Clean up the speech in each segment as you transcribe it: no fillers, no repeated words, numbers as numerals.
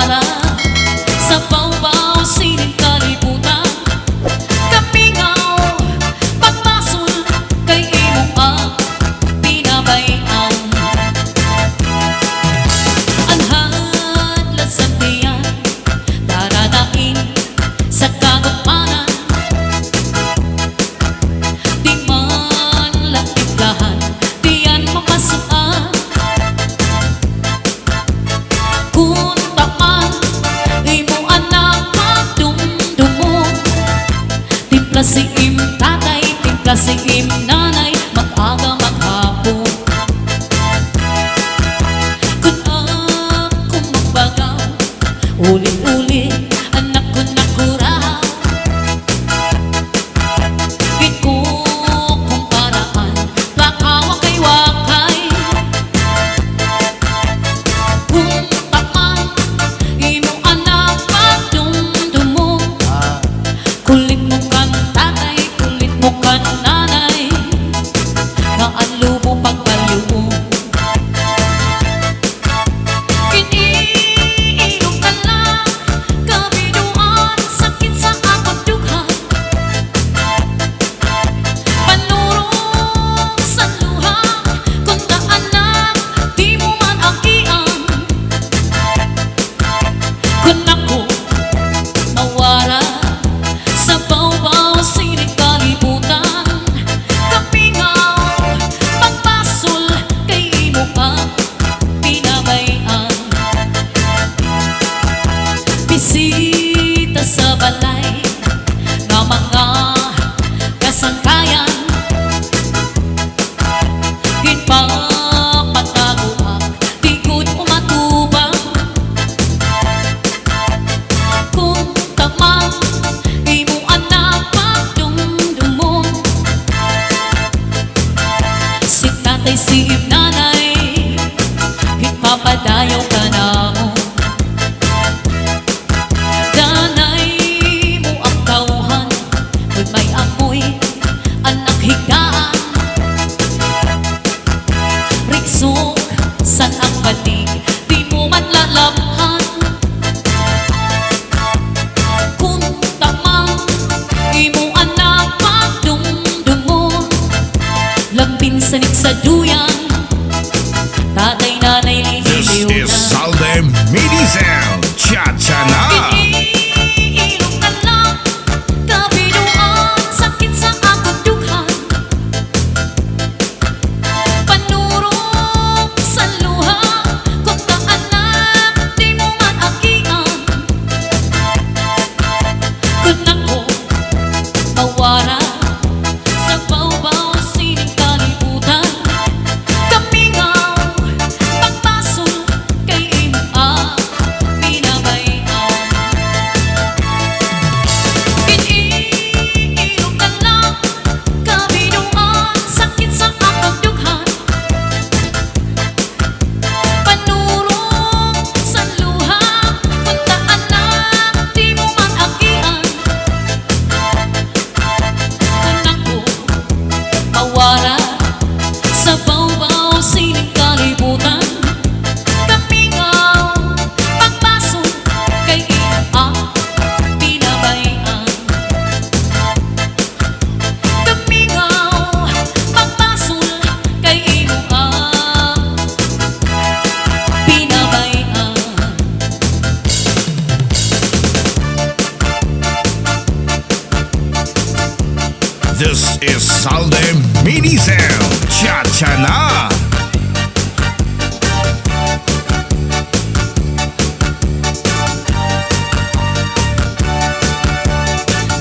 mawara sa bawbaw sining kalibutan. Kamingaw pagmasol kay imong ang pinabayan. Anhadlat sa tiyan daranain sa kagutmanan. Di man latiglahan diyan mapasuan. Kung taman imo anak magdumdumo, timpla si im tatay, timpla si im nanay, mag-aga maghapon. Kung ako magbagaw, uli-uli anak ko nakuraw. Gid ko kung paraan, baka wakay-wakay. Kung taman imo anak magdumdumo, kulit mo kan tatay, kulit mo kan nanay, naanlubo pagbaluo. Iniilog ka lang, kabiduan, sakit sa akong dugha. Panurong sa luha, kung anak di mo man agian. Kung ako mawara sa bawbaw sining kalibutan. Kamingaw pagpasol kay imo ang pinabayan. Bisita sa balay nga mga kasangkayan. Ginpapataguak, di gud umatubang. Kung taman imo anak magdumdumo, si tatay si nanay, ginpapadayaw ka na mo. Danay mo ang tauhan, kung may amoy anak higaan. Riksok san ang banig, di mo man lalabhan. Kung taman imo anak magdumdumo, lambing sanig sa duyan, tatay nanay This lihiliw is na. Salde Mini Sound. Chacha na. Iniilog ka lang, kabiduan, sakit sa akong dughan. Panurong sa luha, kung anak di mo man agian. Kung ako mawara sa bawbaw sining kalibutan. Kamingaw pagpasol kay imo ang pinabayan. Iniilog ka lang, kabiduan, sakit sa akong dughan. Panurong sa luha, kung anak di mo man agian. Kung ako mawara sa bawbaw sining kalibutan. Kamingaw pagpasol kay imo ang pinabayan. Kamingaw pagpasol kay imo ang pinabayan. This is Salde Mini Sound. Chacha na.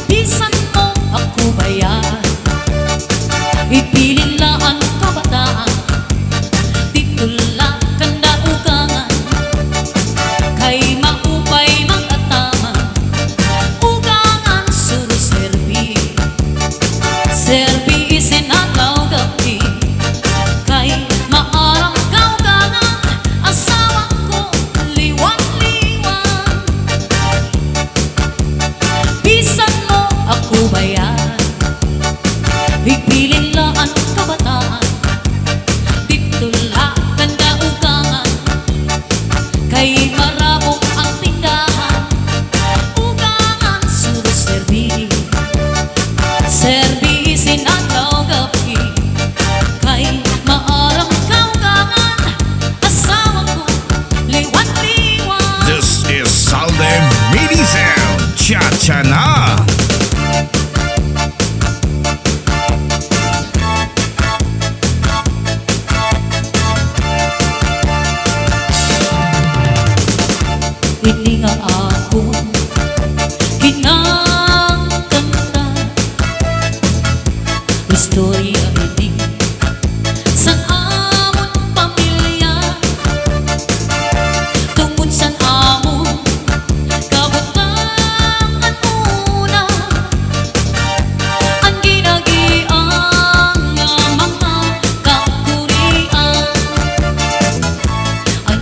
Bisan mo ako bayan, ipilin lang ang kabataan. Dito lang kandaugangan, kay maupay mag-ataman. Ugangan suro serbi, serbi isinataw gabi. Kay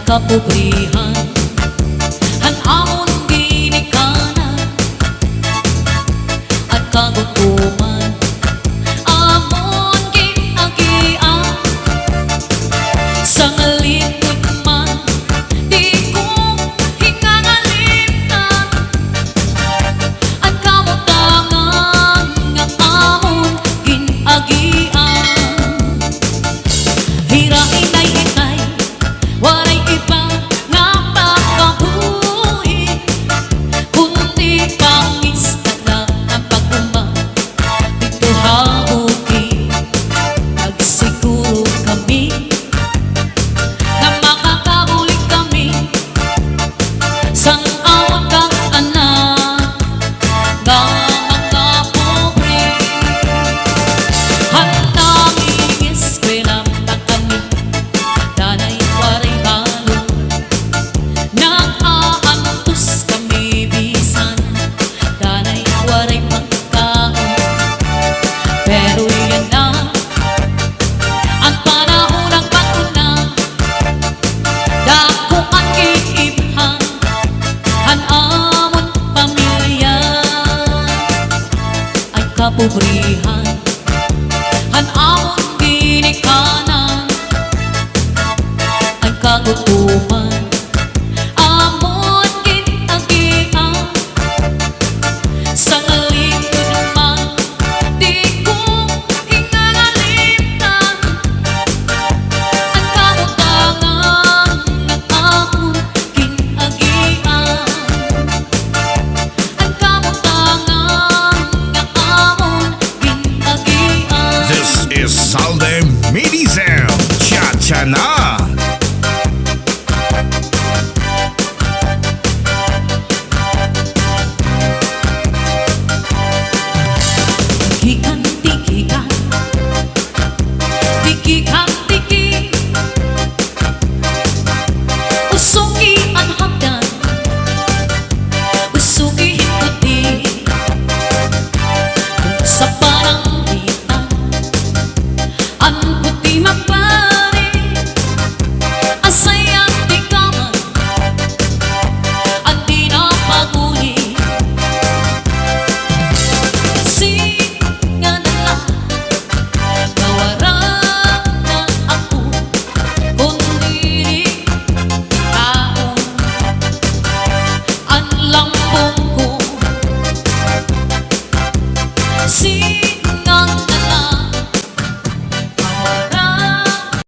kapobrihan, han amon ginikanan, at kagutuman, amon ginagian. Sa ngalipod man, di ko hingangalimtan, at kamutangan nga amon ginagian. Hirainay-inay, waray iba nga pagkabuhi, kundi pangista na ang paguma. Dito habuti, nagsiguro kami na makakaulit kami sang awang kang anak nga mga pobre. Hantanging eskwela pa kami, danay waray balo, nag-aantos kami bisan, danay waray pagkaon. Pero yan na ang panahon ng bakuna, dako ang giibhan, han amon pamilya ay kapobrihan, han amon ginikanan, ay kagutuman, amon ginagian. Sa ngalipod man, di ko hingangalimtan, ang kamutangan ng amon ginagian. Ang kamutangan ng amon ginagian. This is Salde Medizel. Chacha na. Tikikan, tikikan, tikikan